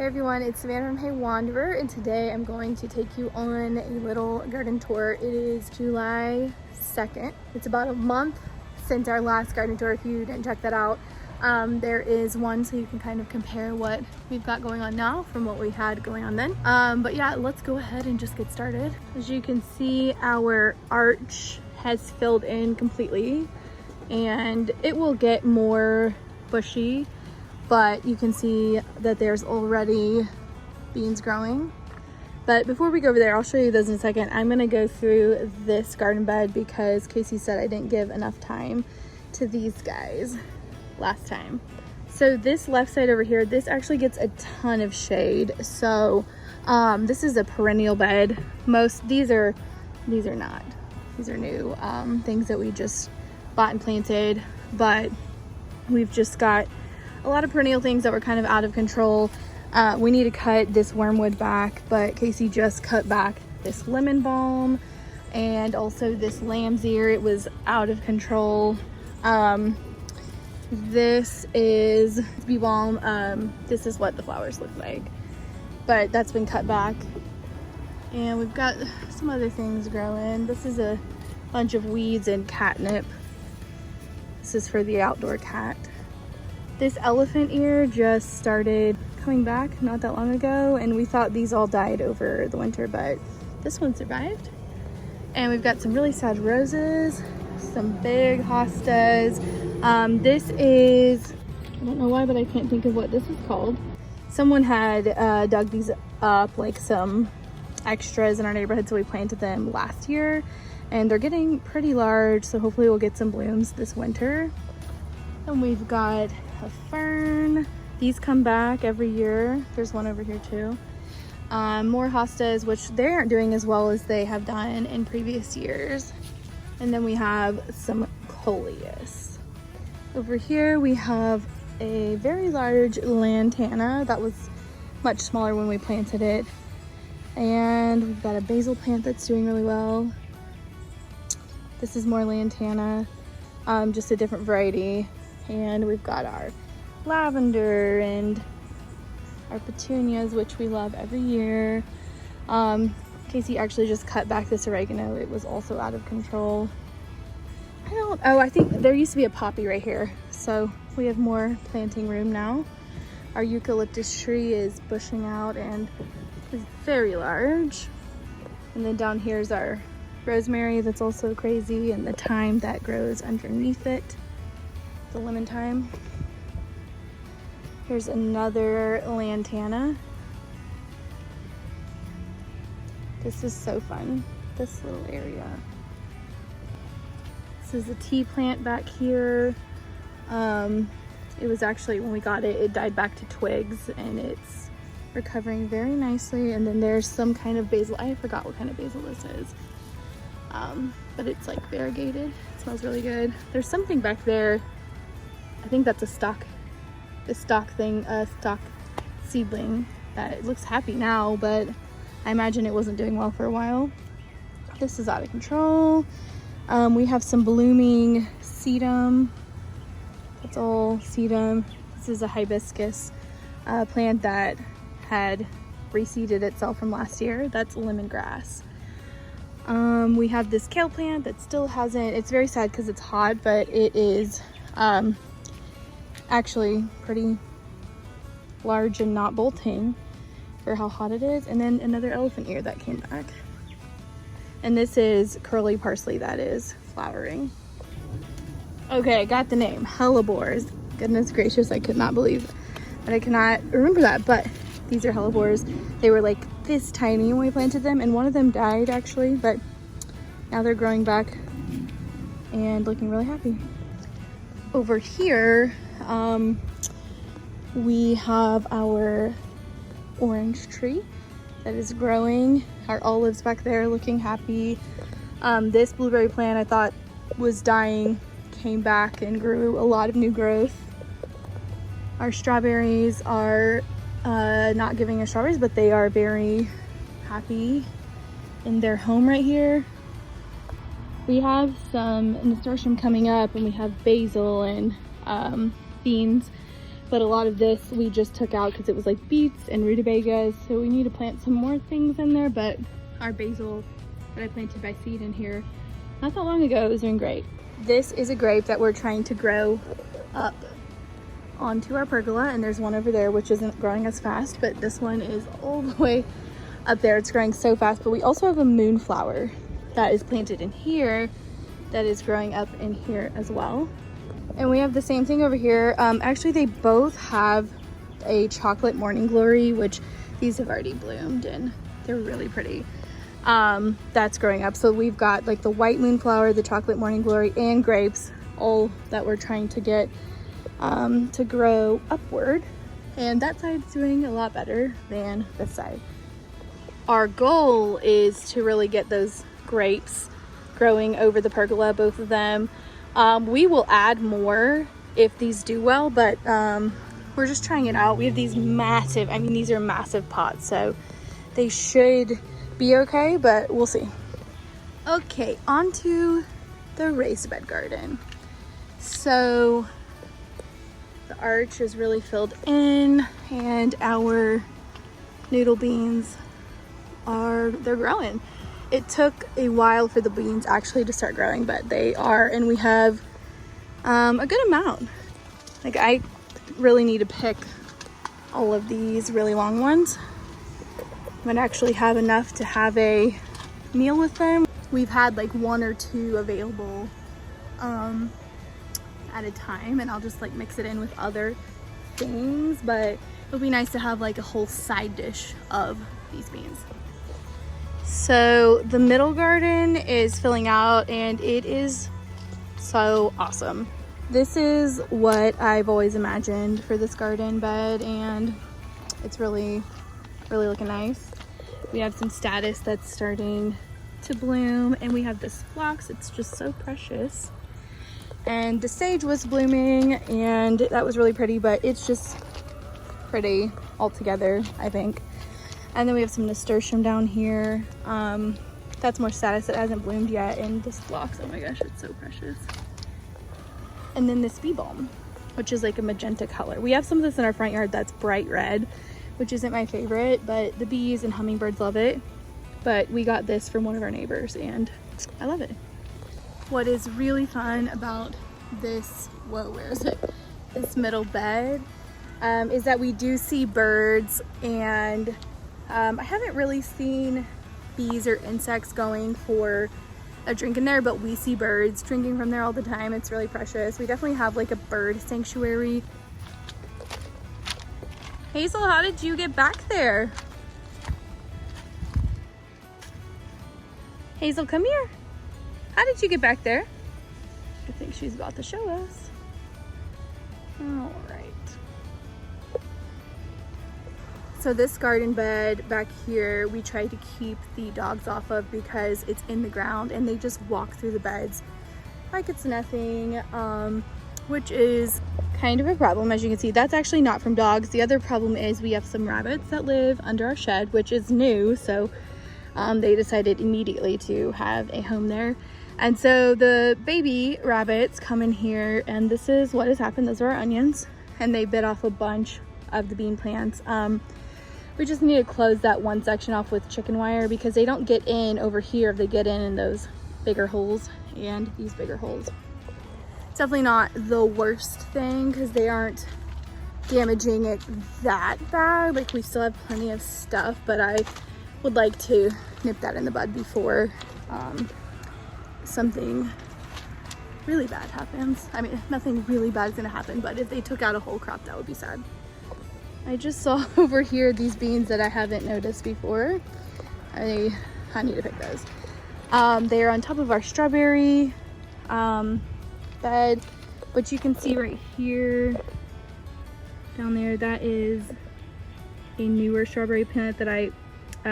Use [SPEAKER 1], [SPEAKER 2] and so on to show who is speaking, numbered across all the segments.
[SPEAKER 1] everyone, it's Savannah from Hey Wanderer, and today I'm going to take you on a little garden tour. It is July 2nd. It's about a month since our last garden tour. If you didn't check that out, there is one so you can kind of compare what we've got going on now from what we had going on then. But yeah, let's go ahead and just get started. As you can see, our arch has filled in completely and it will get more bushy, but you can see that there's already beans growing. But before we go over there, I'll show you those in a second. I'm gonna go through this garden bed because Casey said I didn't give enough time to these guys last time. So this left side over here, this actually gets a ton of shade. So this is a perennial bed. These are not. These are new things that we just bought and planted, but we've just got a lot of perennial things that were kind of out of control. We need to cut this wormwood back, but Casey just cut back this lemon balm and also this lamb's ear. It was out of control. This is bee balm. This is what the flowers look like, but that's been cut back. And we've got some other things growing. This is a bunch of weeds and catnip. This is for the outdoor cat. This elephant ear just started coming back not that long ago, and we thought these all died over the winter, but this one survived. And we've got some really sad roses, some big hostas. This is, I don't know why, but I can't think of what this is called. Someone had dug these up, like some extras in our neighborhood, so we planted them last year, and they're getting pretty large, so hopefully we'll get some blooms this winter. And we've got a fern. These come back every year. There's one over here too. More hostas, which they aren't doing as well as they have done in previous years. And then we have some coleus. Over here we have a very large lantana that was much smaller when we planted it. And we've got a basil plant that's doing really well. This is more lantana, just a different variety. And we've got our lavender and our petunias, which we love every year. Casey actually just cut back this oregano. It was also out of control. I think there used to be a poppy right here, so we have more planting room now. Our eucalyptus tree is bushing out and is very large. And then down here is our rosemary that's also crazy, and the thyme that grows underneath it, the lemon thyme. Here's another lantana. This is so fun, this little area. This is a tea plant back here. It was actually, when we got it, it died back to twigs, and it's recovering very nicely. And then there's some kind of basil. I forgot what kind of basil this is. But it's like variegated. It smells really good. There's something back there. I think that's a stock seedling that it looks happy now, but I imagine it wasn't doing well for a while. This is out of control. We have some blooming sedum. That's all sedum. This is a hibiscus plant that had reseeded itself from last year. That's lemongrass. We have this kale plant that still hasn't, it's very sad because it's hot, but it is actually pretty large and not bolting for how hot it is. And then another elephant ear that came back. And this is curly parsley that is flowering. Okay, got the name, hellebores. Goodness gracious, I could not believe that I cannot remember that, but these are hellebores. They were like this tiny when we planted them, and one of them died actually, but now they're growing back and looking really happy. Over here, we have our orange tree that is growing. Our olives back there looking happy. This blueberry plant I thought was dying came back and grew a lot of new growth. Our strawberries are not giving us strawberries, but they are very happy in their home right here. We have some nasturtium coming up, and we have basil and beans. but a lot of this we just took out because it was like beets and rutabagas, so we need to plant some more things in there. But our basil that I planted by seed in here not that long ago is doing great. This is a grape that we're trying to grow up onto our pergola, and there's one over there which isn't growing as fast, but this one is all the way up there. It's growing so fast. But we also have a moonflower that is planted in here that is growing up in here as well. And we have the same thing over here. Actually, they both have a chocolate morning glory, which these have already bloomed and they're really pretty. That's growing up. So we've got like the white moonflower, the chocolate morning glory, and grapes, all that we're trying to get to grow upward. And that side's doing a lot better than this side. Our goal is to really get those grapes growing over the pergola, both of them. We will add more if these do well, but we're just trying it out. We have these massive, I mean, these are massive pots, so they should be okay, but we'll see. Okay, on to the raised bed garden. So the arch is really filled in, and our noodle beans they're growing. It took a while for the beans actually to start growing, but they are, and we have a good amount. Like, I really need to pick all of these really long ones. I might actually have enough to have a meal with them. We've had like one or two available at a time, and I'll just like mix it in with other things, but it would be nice to have like a whole side dish of these beans. So the middle garden is filling out, and it is so awesome. This is what I've always imagined for this garden bed, and it's really looking nice. We have some statice that's starting to bloom, and we have this phlox. It's just so precious. And the sage was blooming, and that was really pretty, but it's just pretty altogether, I think. And then we have some nasturtium down here. That's more status that hasn't bloomed yet. And this phlox, oh my gosh, it's so precious. And then this bee balm, which is like a magenta color. We have some of this in our front yard that's bright red, which isn't my favorite, but the bees and hummingbirds love it. But we got this from one of our neighbors, and I love it. What is really fun about this, whoa, where is it? This middle bed is that we do see birds, and I haven't really seen bees or insects going for a drink in there, but we see birds drinking from there all the time. It's really precious. We definitely have like a bird sanctuary. Hazel, how did you get back there? Hazel, come here. How did you get back there? I think she's about to show us. All right. So this garden bed back here, we try to keep the dogs off of because it's in the ground and they just walk through the beds like it's nothing, which is kind of a problem. As you can see, that's actually not from dogs. The other problem is we have some rabbits that live under our shed, which is new. So they decided immediately to have a home there. And so the baby rabbits come in here, and this is what has happened. Those are our onions, and they bit off a bunch of the bean plants. We just need to close that one section off with chicken wire because they don't get in over here. They get in those bigger holes and these bigger holes. It's definitely not the worst thing because they aren't damaging it that bad. Like, we still have plenty of stuff, but I would like to nip that in the bud before something really bad happens. I mean, nothing really bad is gonna happen, but if they took out a whole crop, that would be sad. I just saw over here these beans that I haven't noticed before. I need to pick those. They are on top of our strawberry bed, but you can see right here, down there, that is a newer strawberry plant that I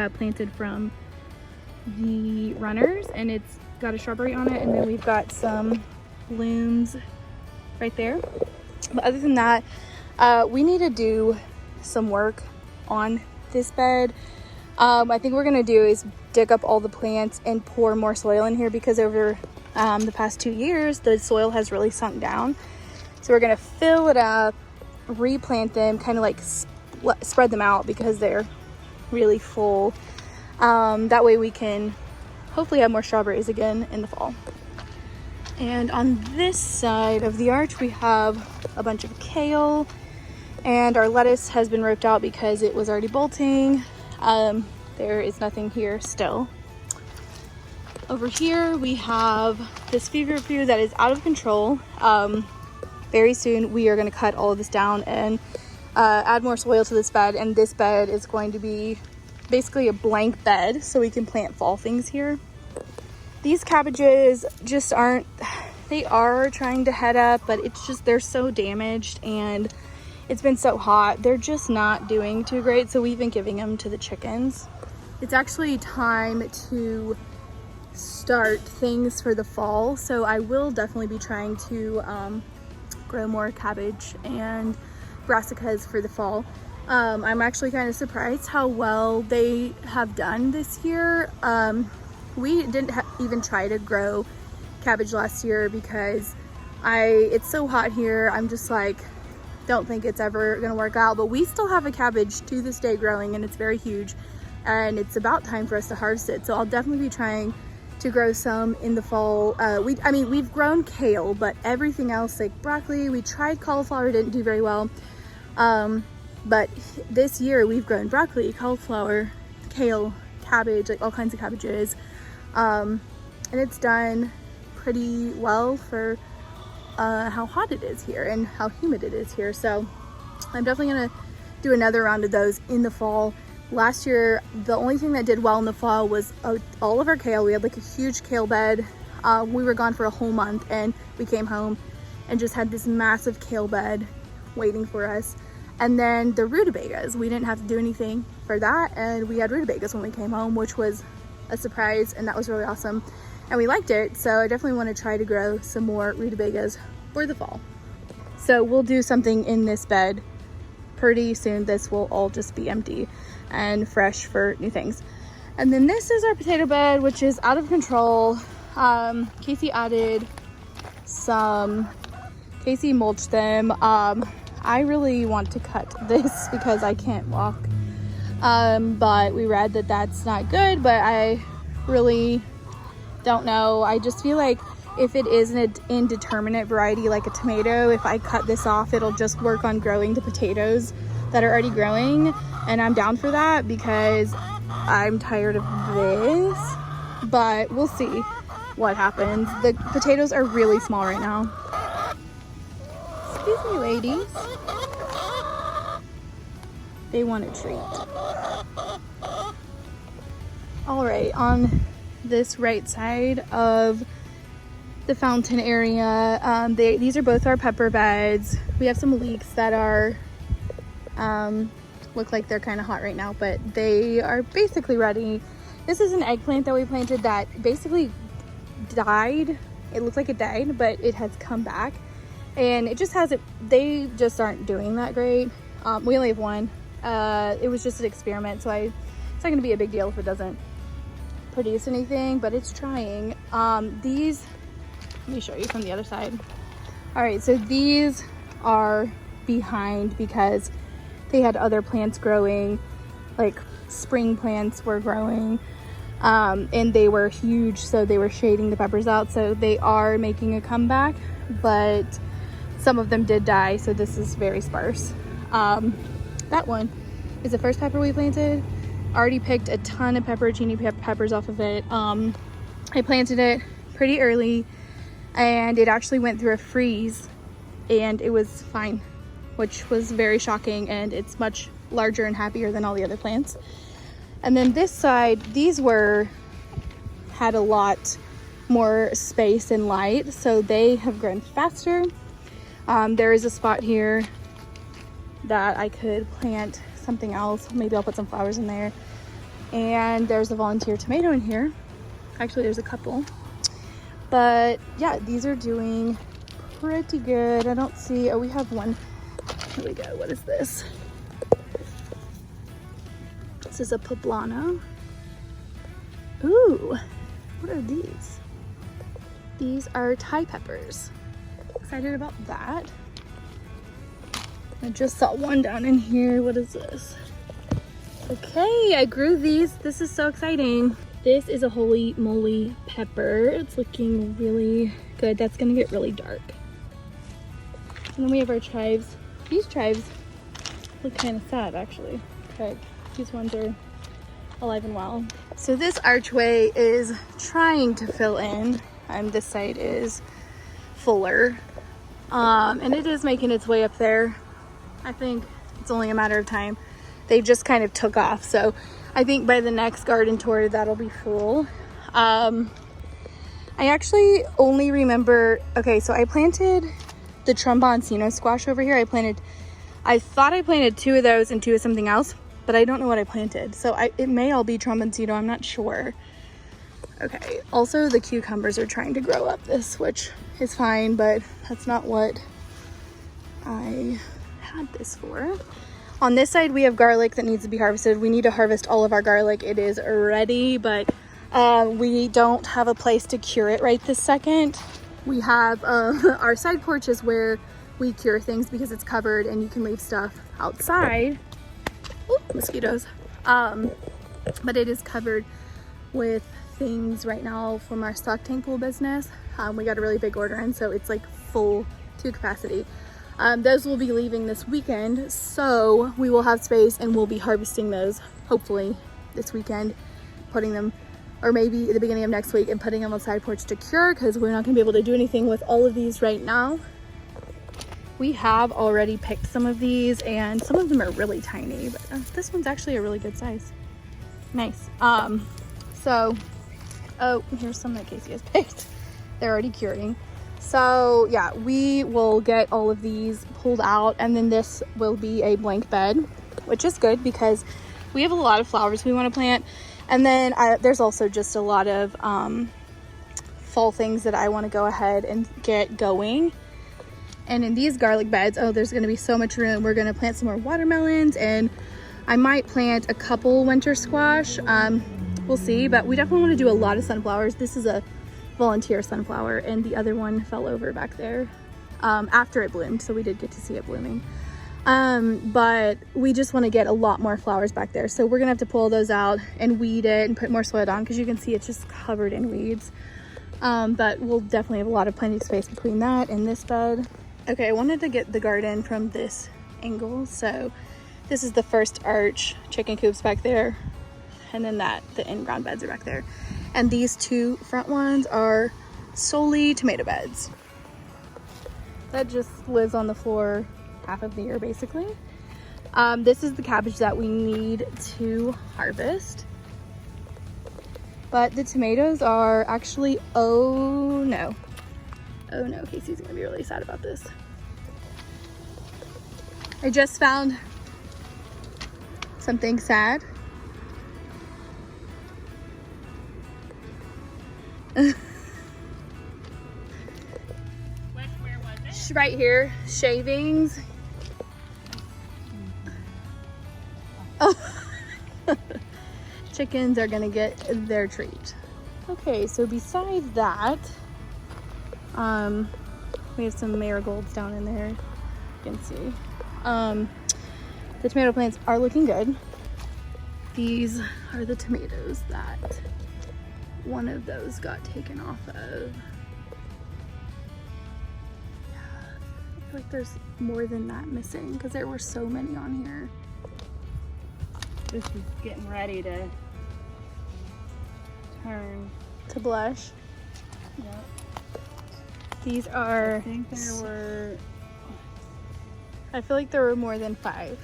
[SPEAKER 1] planted from the runners, and it's got a strawberry on it, and then we've got some blooms right there. But other than that, we need to do some work on this bed. I think we're gonna do is dig up all the plants and pour more soil in here because over the past 2 years the soil has really sunk down. So we're gonna fill it up replant them, kind of like spread them out because they're really full. That way we can hopefully have more strawberries again in the fall. And on this side of the arch, we have a bunch of kale, and our lettuce has been ripped out because it was already bolting. There is nothing here still. Over here, we have this feverfew that is out of control. Very soon, we are going to cut all of this down and add more soil to this bed, and this bed is going to be basically a blank bed so we can plant fall things here. These cabbages just aren't, they are trying to head up, but it's just, they're so damaged and it's been so hot. They're just not doing too great, so we've been giving them to the chickens. It's actually time to start things for the fall, so I will definitely be trying to grow more cabbage and brassicas for the fall. I'm actually kind of surprised how well they have done this year. We didn't even try to grow cabbage last year because it's so hot here. I'm just like, don't think it's ever gonna work out, but we still have a cabbage to this day growing, and it's very huge, and it's about time for us to harvest it. So I'll definitely be trying to grow some in the fall. I mean, we've grown kale, but everything else, like broccoli, we tried cauliflower, didn't do very well. But this year we've grown broccoli, cauliflower, kale, cabbage, like all kinds of cabbages. And it's done pretty well for how hot it is here and how humid it is here. So I'm definitely gonna do another round of those in the fall. Last year, the only thing that did well in the fall was all of our kale. We had like a huge kale bed. We were gone for a whole month, and we came home and just had this massive kale bed waiting for us. And then the rutabagas, we didn't have to do anything for that, and we had rutabagas when we came home, which was a surprise, and that was really awesome, and we liked it. So I definitely want to try to grow some more rutabagas for the fall. So we'll do something in this bed pretty soon. This will all just be empty and fresh for new things. And then this is our potato bed, which is out of control. Casey added some, Casey mulched them. I really want to cut this because I can't walk, but we read that that's not good, but I really don't know. I just feel like if it is an indeterminate variety like a tomato, if I cut this off, it'll just work on growing the potatoes that are already growing, and I'm down for that because I'm tired of this, but we'll see what happens. The potatoes are really small right now. Excuse me, ladies. They want a treat. All right, on this right side of the fountain area, these are both our pepper beds. We have some leeks that are look like they're kind of hot right now, but they are basically ready. This is an eggplant that we planted that basically died. It looked like it died, but it has come back. And it just hasn't, they just aren't doing that great. We only have one. It was just an experiment, so it's not gonna be a big deal if it doesn't produce anything, but it's trying. These, let me show you from the other side. All right, so these are behind because they had other plants growing, like spring plants were growing, and they were huge, so they were shading the peppers out. So they are making a comeback, but some of them did die, so this is very sparse. That one is the first pepper we planted. Already picked a ton of pepperoncini peppers off of it. I planted it pretty early, and it actually went through a freeze, and it was fine, which was very shocking, and it's much larger and happier than all the other plants. And then this side, these had a lot more space and light, so they have grown faster. There is a spot here that I could plant something else. Maybe I'll put some flowers in there. And there's a volunteer tomato in here. Actually, there's a couple. But yeah, these are doing pretty good. I don't see, oh, we have one. Here we go, what is this? This is a poblano. Ooh, what are these? These are Thai peppers. Excited about that. I just saw one down in here. What is this? Okay, I grew these. This is so exciting. This is a holy moly pepper. It's looking really good. That's gonna get really dark. And then we have our chives. These chives look kind of sad actually. Okay, these ones are alive and well. So this archway is trying to fill in, and this side is fuller. And it is making its way up there. I think it's only a matter of time. They just kind of took off. So I think by the next garden tour, that'll be full. I actually only remember, okay, so I planted the tromboncino squash over here. I thought I planted 2 of those and 2 of something else, but I don't know what I planted. So it may all be tromboncino, I'm not sure. Okay, also the cucumbers are trying to grow up this, which is fine, but that's not what I had this for. On this side, we have garlic that needs to be harvested. We need to harvest all of our garlic. It is ready, but we don't have a place to cure it right this second. We have our side porch is where we cure things because it's covered and you can leave stuff outside. Ooh, mosquitoes. But it is covered with things right now from our stock tank pool business. We got a really big order in, so it's like full to capacity. Those will be leaving this weekend, so we will have space and we'll be harvesting those hopefully this weekend, putting them, or maybe at the beginning of next week, and putting them on the side porch to cure because we're not gonna be able to do anything with all of these right now. We have already picked some of these and some of them are really tiny, but this one's actually a really good size. Nice. Oh, here's some that Casey has picked. They're already curing. So yeah, we will get all of these pulled out, and then this will be a blank bed, which is good because we have a lot of flowers we want to plant. And then there's also just a lot of fall things that I want to go ahead and get going. And in these garlic beds, oh, there's going to be so much room. We're going to plant some more watermelons, and I might plant a couple winter squash. We'll see, but we definitely want to do a lot of sunflowers. This is a volunteer sunflower, and the other one fell over back there after it bloomed, so we did get to see it blooming. But we just want to get a lot more flowers back there, so we're gonna have to pull those out and weed it and put more soil down because you can see it's just covered in weeds. But we'll definitely have a lot of plenty of space between that and this bed. Okay, I wanted to get the garden from this angle, so this is the first arch, chicken coops back there, and then the in-ground beds are back there. And these 2 front ones are solely tomato beds. That just lives on the floor half of the year, basically. This is the cabbage that we need to harvest. But the tomatoes are actually, oh no, Casey's gonna be really sad about this. I just found something sad.
[SPEAKER 2] Where was it?
[SPEAKER 1] Right here, shavings. Oh. Chickens are gonna get their treat. Okay, so besides that, we have some marigolds down in there, you can see. The tomato plants are looking good. These are the tomatoes that one of those got taken off of. Yeah, I feel like there's more than that missing because there were so many on here.
[SPEAKER 2] This is getting ready to turn
[SPEAKER 1] To blush.
[SPEAKER 2] Yep.
[SPEAKER 1] These are,
[SPEAKER 2] I think there were,
[SPEAKER 1] I feel like there were more than 5,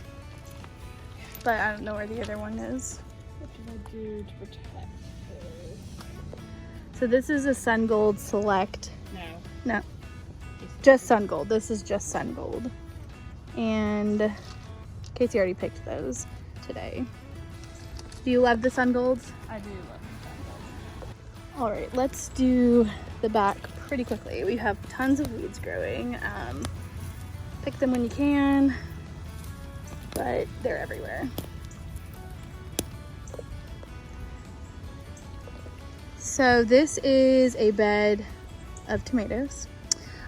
[SPEAKER 1] but I don't know where the other one is.
[SPEAKER 2] what did I do to protect this?
[SPEAKER 1] So this is a Sun Gold Select.
[SPEAKER 2] No.
[SPEAKER 1] Just Sun Gold. This is just Sun Gold. And Casey already picked those today. Do you love the Sun Golds?
[SPEAKER 2] I do love the
[SPEAKER 1] All right, let's do the back pretty quickly. We have tons of weeds growing. Pick them when you can, but they're everywhere. So this is a bed of tomatoes.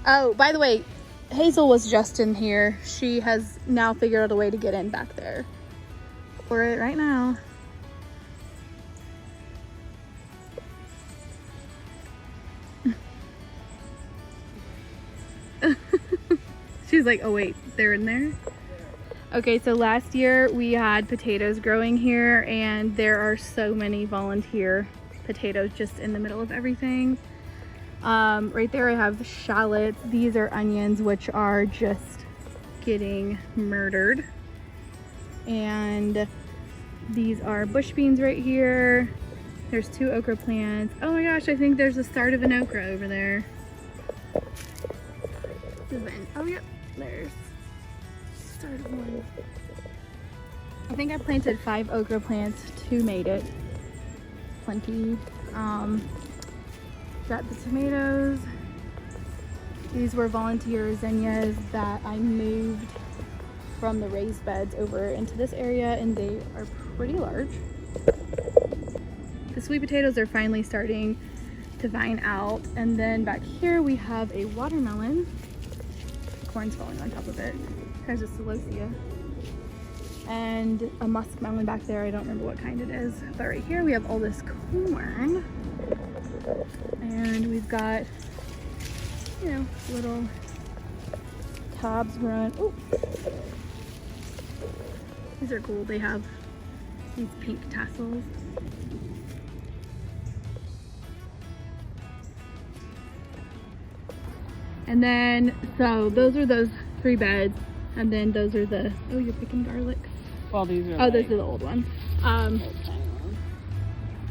[SPEAKER 1] Oh, by the way, Hazel was just in here. She has now figured out a way to get in back there. For it right now. She's like, oh wait, they're in there? Okay, so last year we had potatoes growing here, and there are so many volunteer potatoes just in the middle of everything. Right there I have shallots. These are onions, which are just getting murdered. And these are bush beans right here. There's 2 okra plants. Oh my gosh, I think there's the start of an okra over there. Oh yep, there's the start of one. I think I planted 5 okra plants, 2 made it. Plenty. Got the tomatoes. These were volunteer zinnias that I moved from the raised beds over into this area, and they are pretty large. The sweet potatoes are finally starting to vine out, and then back here we have a watermelon. The corn's falling on top of it. There's a celosia. And a muskmelon back there. I don't remember what kind it is. But right here we have all this corn. And we've got, you know, little cobs growing. Ooh. These are cool. They have these pink tassels. And then, so those are those 3 beds. And then those are the, oh, you're picking garlic?
[SPEAKER 2] Well, these are.
[SPEAKER 1] Oh, those are the old ones.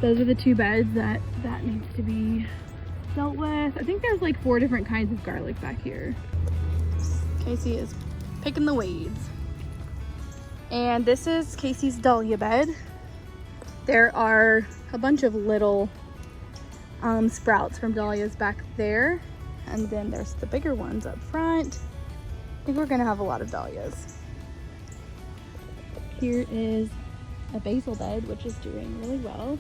[SPEAKER 1] Those are the 2 beds that needs to be dealt with. I think there's like 4 different kinds of garlic back here. Casey is picking the weeds. And this is Casey's dahlia bed. There are a bunch of little sprouts from dahlias back there. And then there's the bigger ones up front. I think we're gonna have a lot of dahlias. Here is a basil bed, which is doing really well.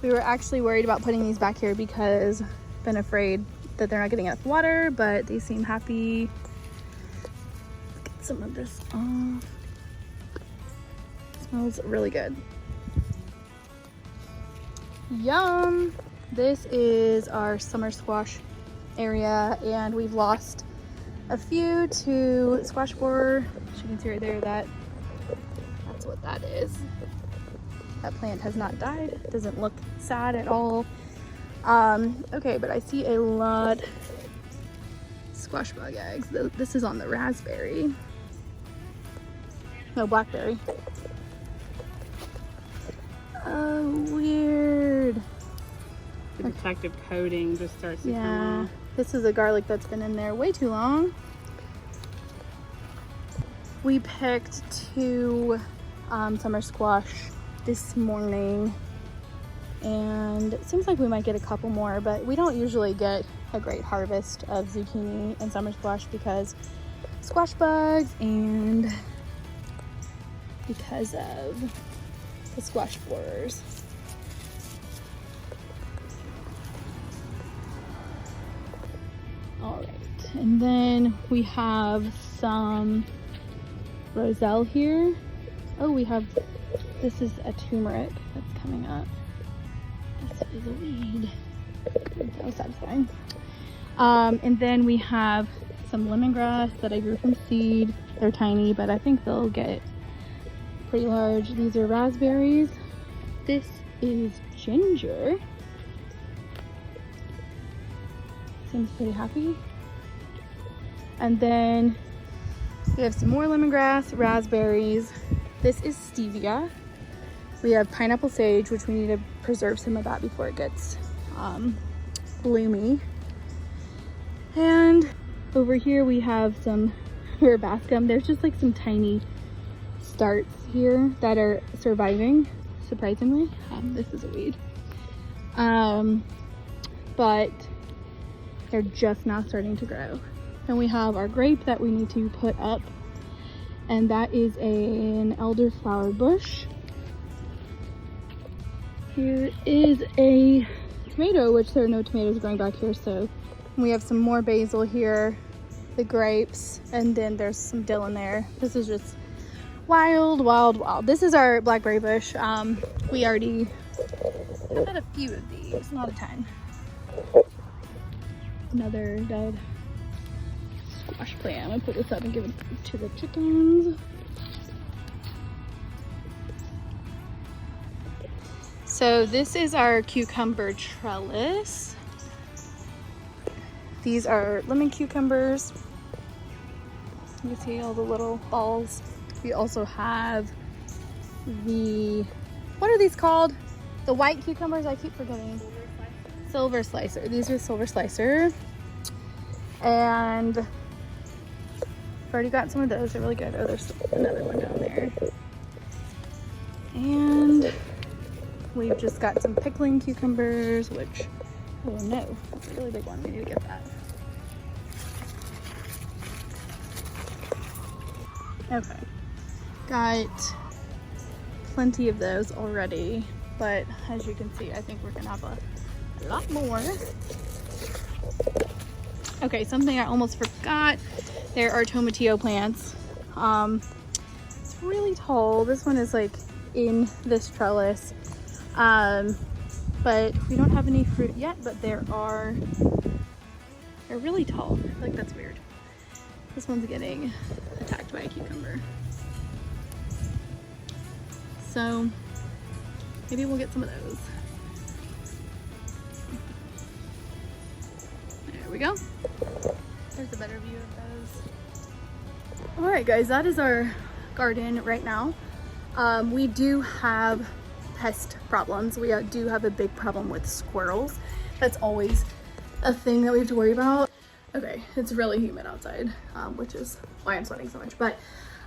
[SPEAKER 1] We were actually worried about putting these back here because I've been afraid that they're not getting enough water, but they seem happy. Let's get some of this off. Smells really good. Yum! This is our summer squash area, and we've lost a few to squash borer. As you can see right there, that's what that is. That plant has not died. It doesn't look sad at all. Okay, but I see a lot squash bug eggs. This is on the raspberry. No, blackberry. Oh, weird.
[SPEAKER 2] The protective coating just starts to come off.
[SPEAKER 1] This is a garlic that's been in there way too long. We picked 2 summer squash this morning, and it seems like we might get a couple more, but we don't usually get a great harvest of zucchini and summer squash because squash bugs and because of the squash borers. All right, and then we have some roselle here. Oh, we have, this is a turmeric that's coming up. This is a weed. That was satisfying. And then we have some lemongrass that I grew from seed. They're tiny, but I think they'll get pretty large. These are raspberries. This is ginger. Seems pretty happy. And then we have some more lemongrass, raspberries. This is stevia. We have pineapple sage, which we need to preserve some of that before it gets bloomy. And over here we have some ribascum. There's just like some tiny starts here that are surviving, surprisingly. This is a weed. But they're just now starting to grow. Then we have our grape that we need to put up, and that is an elderflower bush. Here is a tomato, which there are no tomatoes growing back here, so we have some more basil here, the grapes, and then there's some dill in there. This is just wild, wild, wild. This is our blackberry bush. We already had a few of these, not a ton. Another dead squash plant. I'm gonna put this up and give it to the chickens. So this is our cucumber trellis. These are lemon cucumbers. You can see all the little balls. We also have the, what are these called? The white cucumbers, I keep forgetting. Silver slicer. These are silver slicer. And I've already got some of those. They're really good. Oh, there's another one down there. And we've just got some pickling cucumbers, which, oh no, that's a really big one. We need to get that. Okay. Got plenty of those already, but as you can see, I think we're gonna have a lot more. Okay, something I almost forgot. There are tomatillo plants. It's really tall. This one is like in this trellis. But we don't have any fruit yet, but they're really tall. I feel like that's weird. This one's getting attacked by a cucumber. So maybe we'll get some of those. There we go. There's a better view of those. All right, guys, that is our garden right now. We do have pest problems. We do have a big problem with squirrels. That's always a thing that we have to worry about. Okay, it's really humid outside, which is why I'm sweating so much. But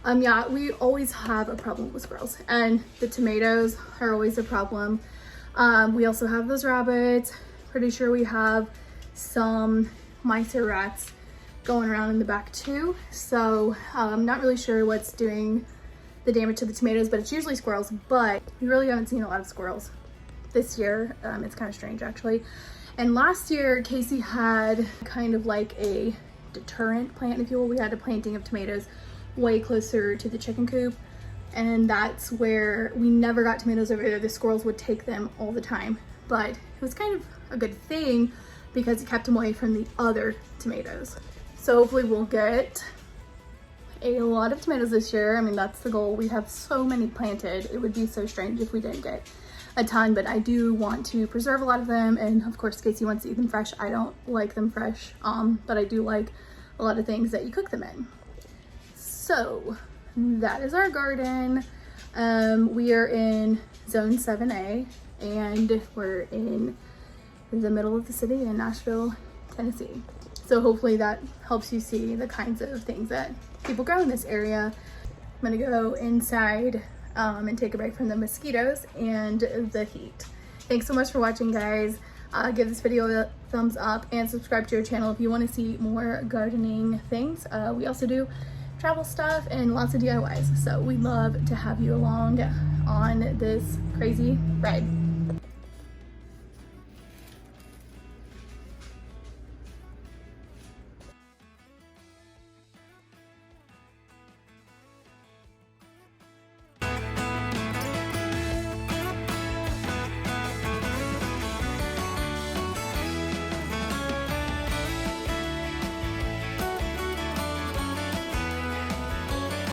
[SPEAKER 1] yeah, we always have a problem with squirrels, and the tomatoes are always a problem. We also have those rabbits. Pretty sure we have some mice or rats going around in the back too. So I'm not really sure what's doing the damage to the tomatoes, but it's usually squirrels. But we really haven't seen a lot of squirrels this year. It's kind of strange actually. And last year, Casey had kind of like a deterrent plant, if you will. We had a planting of tomatoes way closer to the chicken coop, and that's where we never got tomatoes over there. The squirrels would take them all the time, but it was kind of a good thing because it kept them away from the other tomatoes. So hopefully we'll get a lot of tomatoes this year. I mean, that's the goal. We have so many planted. It would be so strange if we didn't get a ton, but I do want to preserve a lot of them, and of course Casey wants to eat them fresh. I don't like them fresh, but I do like a lot of things that you cook them in. So that is our garden. We are in zone 7A, and we're in the middle of the city in Nashville, Tennessee. So hopefully that helps you see the kinds of things that people grow in this area. I'm gonna go inside and take a break from the mosquitoes and the heat. Thanks so much for watching, guys. Give this video a thumbs up and subscribe to our channel if you want to see more gardening things. We also do travel stuff and lots of DIYs, so we'd love to have you along on this crazy ride.